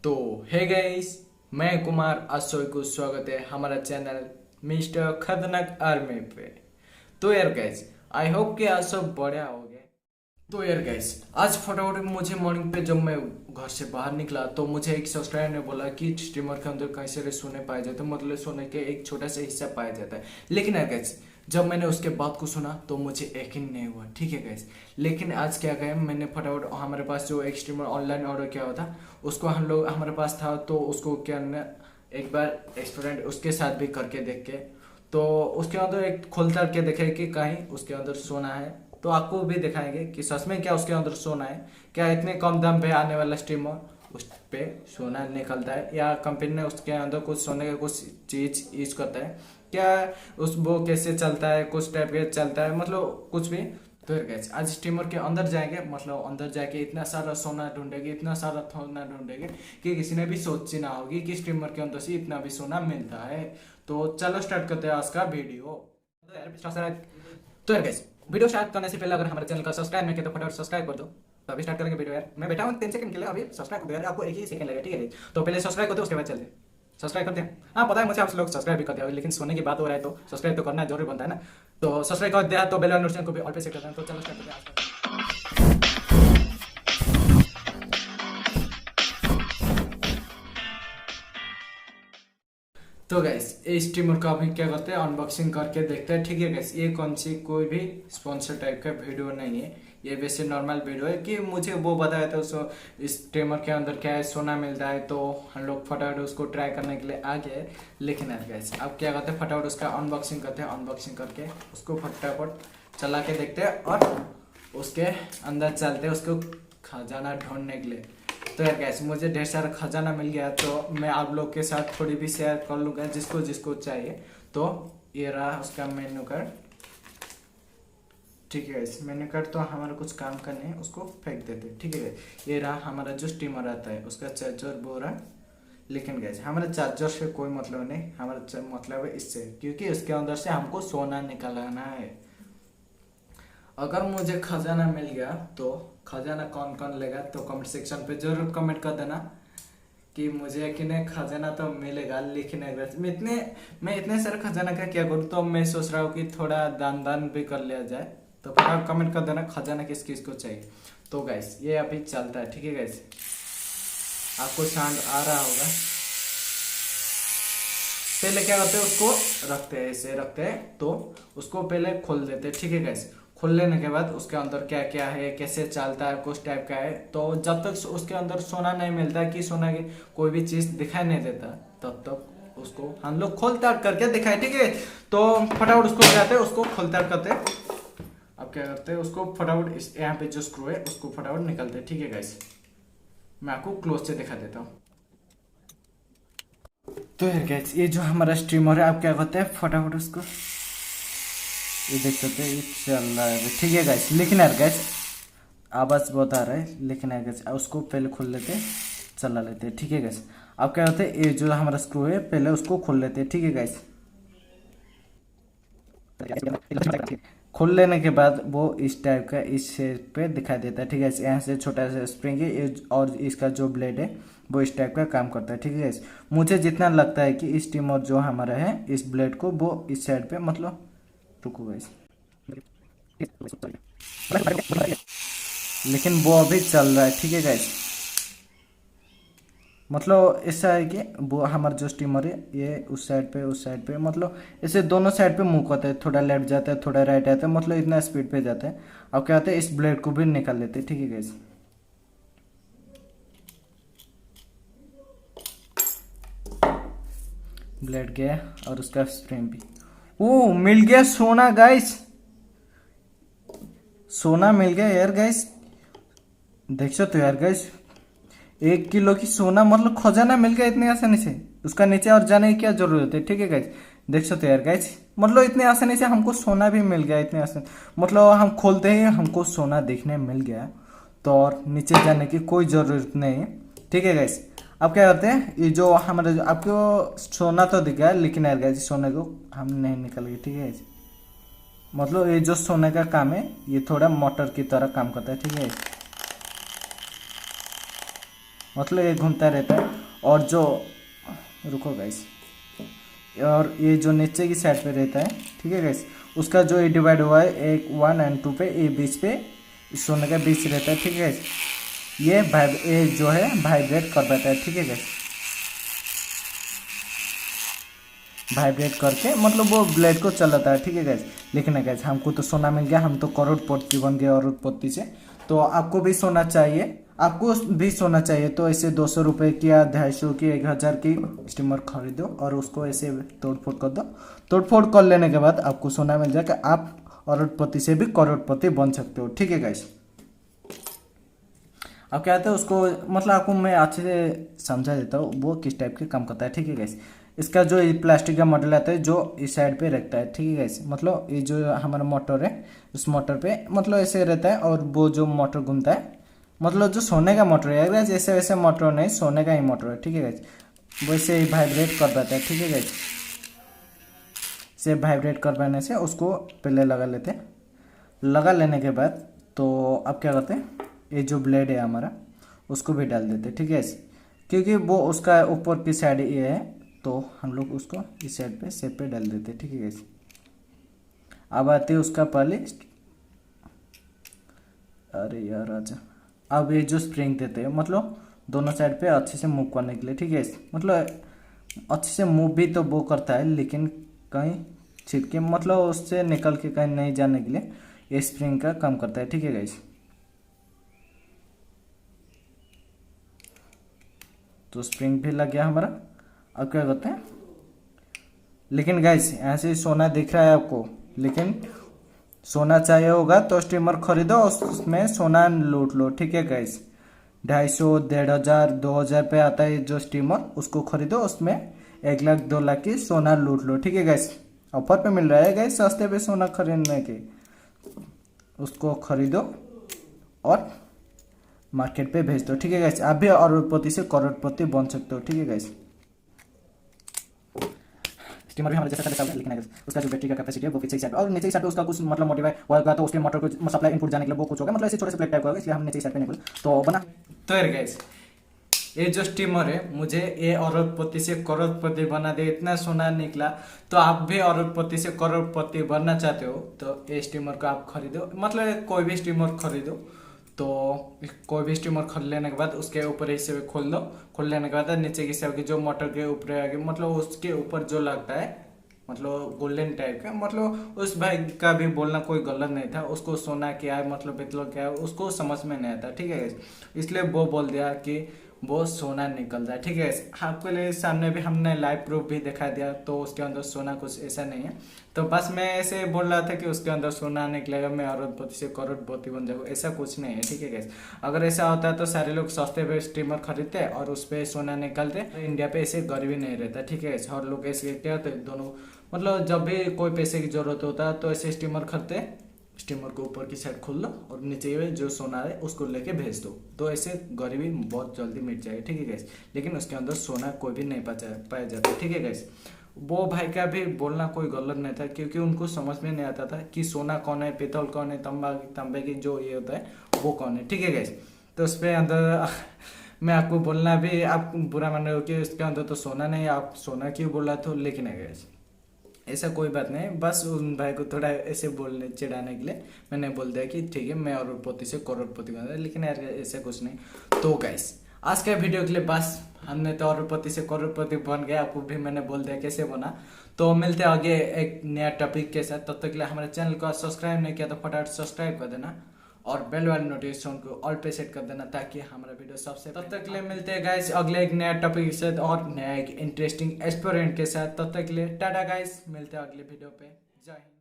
तो hey guys, मैं कुमार अशोक को स्वागत है हमारा चैनल मिस्टर खतरनाक आर्मी पे। तो यार गाइस, आई होप कि आज सब बढ़िया हो गए। तो यार गाइस, आज फटाफट मुझे मॉर्निंग पे जब मैं घर से बाहर निकला तो मुझे एक सब्सक्राइबर ने बोला कि स्ट्रीमर के अंदर कई सारे सोने पाए जाते हैं, मतलब सोने के एक छोटा सा हिस्सा पाया जाता है। लेकिन यार गाइस, जब मैंने उसके बात को सुना तो मुझे यकीन नहीं हुआ, ठीक है गाइस। लेकिन आज क्या गया, मैंने फटाफट हमारे पास जो एक स्ट्रीमर ऑनलाइन ऑर्डर किया हुआ था उसको हमारे पास था, तो उसको क्या एक बार एक्सपेरिमेंट उसके साथ भी करके देख के, तो उसके अंदर एक खोलता के देखे कि कहीं उसके अंदर सोना है। तो आपको भी दिखाएंगे कि सच में क्या उसके अंदर सोना है, क्या इतने कम दाम पे आने वाला स्ट्रीमर उस पे सोना निकलता है, या कंपनी ने उसके अंदर कुछ सोने का कुछ चीज यूज करता है, क्या उस वो कैसे चलता है, कुछ टाइप के चलता है, मतलब कुछ भी। तो गाइस, आज स्टीमर के अंदर जाएंगे, मतलब अंदर जाके इतना सारा सोना ढूंढेंगे, इतना सारा सोना ढूंढेंगे कि किसी ने भी सोची ना होगी कि स्टीमर के अंदर से इतना भी सोना मिलता है। तो चलो स्टार्ट करते हैं आज का वीडियो। तो यार गाइस, वीडियो स्टार्ट करने से पहले अगर हमारे चैनल का सब्सक्राइब नहीं किया तो फटाफट सब्सक्राइब कर दो। तो अभी स्टार्ट करेंगे वीडियो। यार मैं बैठा हूँ 3 सेकंड के लिए, अभी सब्सक्राइब कर दो यार, आपको एक ही सेकंड लगेगा, ठीक है। तो पहले सब्सक्राइब कर दो, उसके बाद चलते हैं। सब्सक्राइब करते हैं। हाँ पता है मुझे, आप लोग सब्सक्राइब भी करते हो, लेकिन सोने की बात हो रहा है तो सब्सक्राइब तो करना जरूरी बनता है ना। तो सब्सक्राइब कर दिया तो बेल नोटिफिकेशन को भी ऑल पे सेट करना है। तो चलो स्टार्ट करते हैं आज का। तो गैस, ये स्ट्रीमर का अभी क्या करते हैं, अनबॉक्सिंग करके देखते हैं, ठीक है गैस। ये कौन सी कोई भी स्पॉन्सर टाइप का वीडियो नहीं है, ये वैसे नॉर्मल वीडियो है कि मुझे वो बताया था सो इस स्ट्रीमर के अंदर क्या है, सोना मिलता है, तो हम लोग फटाफट उसको ट्राई करने के लिए आ गए। लेकिन यार गैस, अब क्या करते हैं, फटाफट उसका अनबॉक्सिंग करते हैं। अनबॉक्सिंग करके उसको फटाफट चला के देखते हैं और उसके अंदर चलते हैं उसको खजाना ढूंढने के लिए। तो यार गैस, मुझे ढेर सारा खजाना मिल गया, तो मैं आप लोग के साथ थोड़ी भी शेयर कर लूँगा जिसको जिसको चाहिए। तो ये रहा उसका मेन्यू कार्ड, ठीक है गैस। मेन्यू कार्ड तो हमारा कुछ काम का नहीं है, उसको फेंक देते, ठीक है गैस। ये रहा हमारा जो स्टीमर आता है, उसका चार्जर वो रहा। लेकिन गैस, हमारे चार्जर से कोई मतलब नहीं, हमारा मतलब है इससे, क्योंकि इसके अंदर से हमको सोना निकालना है। अगर मुझे खजाना मिल गया तो खजाना कौन कौन लेगा, तो कमेंट सेक्शन पे जरूर कमेंट कर देना कि मुझे कि नहीं खजाना तो मिलेगा। लेकिन मैं इतने सारे खजाना का क्या करूँ, तो मैं सोच रहा हूँ कि थोड़ा दान दान भी कर लिया जाए। तो फटाफट कमेंट कर देना खजाना किस किस को चाहिए। तो गैस, ये अभी चलता है, ठीक है गैस। आपको साउंड आ रहा होगा। पहले क्या करते हैं, उसको रखते हैं, ऐसे रखते हैं, तो उसको पहले खोल देते हैं, ठीक है गैस। खोल लेने के बाद उसके अंदर क्या क्या है, कैसे चलता है, कुछ टाइप का है, तो जब तक उसके अंदर सोना नहीं मिलता कि सोना की कोई भी चीज दिखाई नहीं देता, तब तक उसको हम लोग खोलताड़ करके दिखाए, ठीक है। तो फटाफट उसको जाते हैं, उसको खोलताड़ करते हैं। अब क्या करते हैं, उसको फटाफट इस यहाँ पे जो स्क्रू है उसको फटाफट निकालते हैं, ठीक है गाइस। मैं आपको क्लोज से दिखा देता हूँ। तो यार गाइस, ये जो हमारा स्ट्रीमर है, आप क्या करते हैं, फटाफट उसको ये देख सकते हैं, ये चल रहा है, ठीक है गाइस। लेकिन यार गाइस, आवाज बहुत आ रहा है, लेकिन यार गाइस उसको पहले खोल लेते हैं, चला लेते हैं, ठीक है गाइस। अब क्या होता है, ये जो हमारा स्क्रू है पहले उसको खोल लेते हैं, ठीक है गाइस। खोल लेने के बाद वो इस टाइप का इस शेप पे दिखाई देता है, ठीक है। यहाँ से छोटा सा स्प्रिंग है और इसका जो ब्लेड है वो इस टाइप का काम करता है, ठीक है गाइस। मुझे जितना लगता है कि इस टीमर जो हमारा है, इस ब्लेड को वो इस साइड पे, मतलब रुको गाइस, लेकिन वो अभी चल रहा है, ठीक है गाइस। मतलब ऐसा है कि वो हमारा जो स्टीमर है ये उस साइड पे, मतलब ऐसे दोनों साइड पे मूव करता है, थोड़ा लेफ्ट जाता है, थोड़ा राइट आता है, मतलब इतना स्पीड पे जाता है। अब क्या होता है, इस ब्लेड को भी निकाल लेते हैं, ठीक है गाइस। ब्लेड गया और उसका स्प्रिंग भी। ओ मिल गया सोना गाइस, सोना मिल गया यार गाइस। देख सकते हो यार गाइस, 1 किलो की सोना, मतलब खजाना मिल गया इतनी आसानी से। उसका नीचे और जाने की क्या जरूरत है, ठीक है गाइस। देख सकते हो यार गाइस, मतलब इतनी आसानी से हमको सोना भी मिल गया, इतनी आसानी, मतलब हम खोलते ही हमको सोना देखने मिल गया, तो और नीचे जाने की कोई जरूरत नहीं है, ठीक है गाइस। अब क्या करते हैं, ये जो हमारे जो आपको सोना तो दिख गया, लेकिन यार गाइस सोने को हम नहीं निकलेंगे, ठीक है गाइस। मतलब ये जो सोने का काम है ये थोड़ा मोटर की तरह काम करता है, ठीक है। मतलब ये घूमता रहता है। और जो रुको गाइस, और ये जो नीचे की साइड पे रहता है, ठीक है गाइस, उसका जो ये डिवाइड हुआ है एक 1 और 2 पे, ये बीच पे सोने का बीच रहता है, ठीक है गाइस। ये जो है वाइब्रेट कर पाता है, ठीक है गाइस। वाइब्रेट करके मतलब वो ब्लेड को चलाता है, ठीक है गैस। लेकिन गैस हमको तो सोना मिल गया, हम तो करोड़पति बन गए अरबपति से। तो आपको भी सोना चाहिए, आपको भी सोना चाहिए तो ऐसे 200 रुपये की या 250 की 1000 की स्टीमर खरीदो और उसको ऐसे तोड़फोड़ कर दो। तोड़फोड़ कर लेने के बाद आपको सोना मिल जाएगा, आप अरबपति से भी करोड़पति बन सकते हो, ठीक है गैस। अब क्या होता है उसको, मतलब आपको मैं अच्छे से समझा देता हूँ वो किस टाइप के काम करता है, ठीक है गैस। इसका जो प्लास्टिक का मॉडल आता है जो इस साइड पे रखता है, ठीक है गैस। मतलब ये जो हमारा मोटर है, उस मोटर पे मतलब ऐसे रहता है और वो जो मोटर घूमता है, मतलब जो सोने का मोटर है गैस, ऐसे वैसे मोटर नहीं, सोने का ही मोटर है, ठीक है गैस। वैसे ही वाइब्रेट कर पाता है, ठीक है गैस। से वाइब्रेट कर पाने से उसको पहले लगा लेते हैं। लगा लेने के बाद तो अब क्या करते हैं, ये जो ब्लेड है हमारा उसको भी डाल देते हैं, ठीक है। क्योंकि वो उसका ऊपर की साइड ये है तो हम लोग उसको इस साइड पे सेप पे डाल देते हैं, ठीक है गैस। अब आते हैं उसका पहले, अरे यार आजा। अब ये जो स्प्रिंग देते हैं मतलब दोनों साइड पे अच्छे से मूव करने के लिए, ठीक है। मतलब अच्छे से मूव भी तो वो करता है लेकिन कहीं छिटके मतलब उससे निकल के कहीं नहीं जाने के लिए ये स्प्रिंग का काम करता है, ठीक है गाइस। तो स्प्रिंग भी लग गया हमारा। अब क्या करते हैं, लेकिन गाइस यहाँ से सोना दिख रहा है आपको, लेकिन सोना चाहिए होगा तो स्टीमर खरीदो, उसमें सोना लूट लो, ठीक है गाइस। 250, 1500, 2000 पे आता है जो स्टीमर, उसको खरीदो, उसमें 1 लाख 2 लाख की सोना लूट लो, ठीक है गाइस। ऑफर पे मिल रहा है गाइस सस्ते पे सोना खरीदने के, उसको खरीदो और मार्केट पे भेज दो, ठीक है गाइस। आप भी अरबपति से करोड़पति बन सकते हो, ठीक है गाइस। स्टीमर भी हमारे जैसा चलता है, लेकिन उसका जो बैटरी का कैपेसिटी है वो पीछे की साइड और नीचे की साइड पे उसका कुछ मतलब मॉडिफाई होगा तो उसके मोटर को सप्लाई इनपुट जाने के लिए वो कुछ होगा, मतलब ऐसे छोटे से प्लेट टाइप का होगा, इसलिए हम नीचे की साइड पे नहीं बोले तो बना। तो यार गाइस ये जो स्टीमर है मुझे ये अरबपति से करोड़पति बना दे, इतना सोना निकला। तो आप भी अरबपति से करोड़पति बनना चाहते हो तो ये स्टीमर को आप खरीदो, मतलब कोई भी स्टीमर खरीदो। तो कोई भी स्टीमर खरीद लेने के बाद उसके ऊपर ऐसे खोल दो, खोल लेने के बाद नीचे की साइड की जो मोटर के ऊपर आगे मतलब उसके ऊपर जो लगता है मतलब गोल्डन टाइप का, मतलब उस भाई का भी बोलना कोई गलत नहीं था, उसको सोना क्या है मतलब पितल क्या है उसको समझ में नहीं आता, ठीक है। इसलिए वो बोल दिया कि वो सोना निकलता है, ठीक है। आपके लिए सामने भी हमने लाइव प्रूफ भी दिखा दिया, तो उसके अंदर सोना कुछ ऐसा नहीं है। तो बस मैं ऐसे बोल रहा था कि उसके अंदर सोना निकलेगा, मैं अरबपति से करोड़पति बन जाऊंगा, ऐसा कुछ नहीं है, ठीक है गैस। अगर ऐसा होता है तो सारे लोग सस्ते पे स्टीमर खरीदते और उस पर सोना निकलते, तो इंडिया पे ऐसे गरीबी नहीं रहता, ठीक है। हर लोग ऐसे क्या होते दोनों, मतलब जब भी कोई पैसे की जरूरत होता है तो ऐसे स्टीमर खरीदते, स्टीमर को ऊपर की साइड खोल दो और नीचे जो सोना है उसको लेके भेज दो, तो ऐसे गरीबी बहुत जल्दी मिट जाएगी, ठीक है गैस। लेकिन उसके अंदर सोना कोई भी नहीं पाया जाता, ठीक है गैस। वो भाई का भी बोलना कोई गलत नहीं था, क्योंकि उनको समझ में नहीं आता था कि सोना कौन है, पीतल कौन है, तांबे की जो ये होता है वो कौन है, ठीक है गैस। तो उस पर अंदर मैं आपको बोलना भी आप बुरा मान रहे हो कि उसके अंदर तो सोना नहीं, आप सोना क्यों बोल रहा था, लेकिन है गैस ऐसा कोई बात नहीं। बस उन भाई को थोड़ा ऐसे बोलने चिढ़ाने के लिए मैंने बोल दिया कि ठीक है मैं अरबपति से करोड़पति बन रहा, लेकिन यार ऐसा कुछ नहीं। तो गाइस आज का वीडियो के लिए बस, हमने तो अरबपति से करोड़पति बन गया, आपको भी मैंने बोल दिया कैसे बना। तो मिलते हैं आगे एक नया टॉपिक के साथ, तब तक के लिए हमारे चैनल को सब्सक्राइब नहीं किया तो फटाफट सब्सक्राइब कर देना और बेल वाले नोटिफिकेशन को ऑल पे सेट कर देना ताकि हमारा वीडियो सबसे, तब तक के लिए मिलते हैं गाइस अगले एक नया टॉपिक के साथ और नया एक इंटरेस्टिंग एक्सपेरिमेंट के साथ। तब तक के लिए टाटा गाइस, मिलते हैं अगले वीडियो पे, जय हिंद।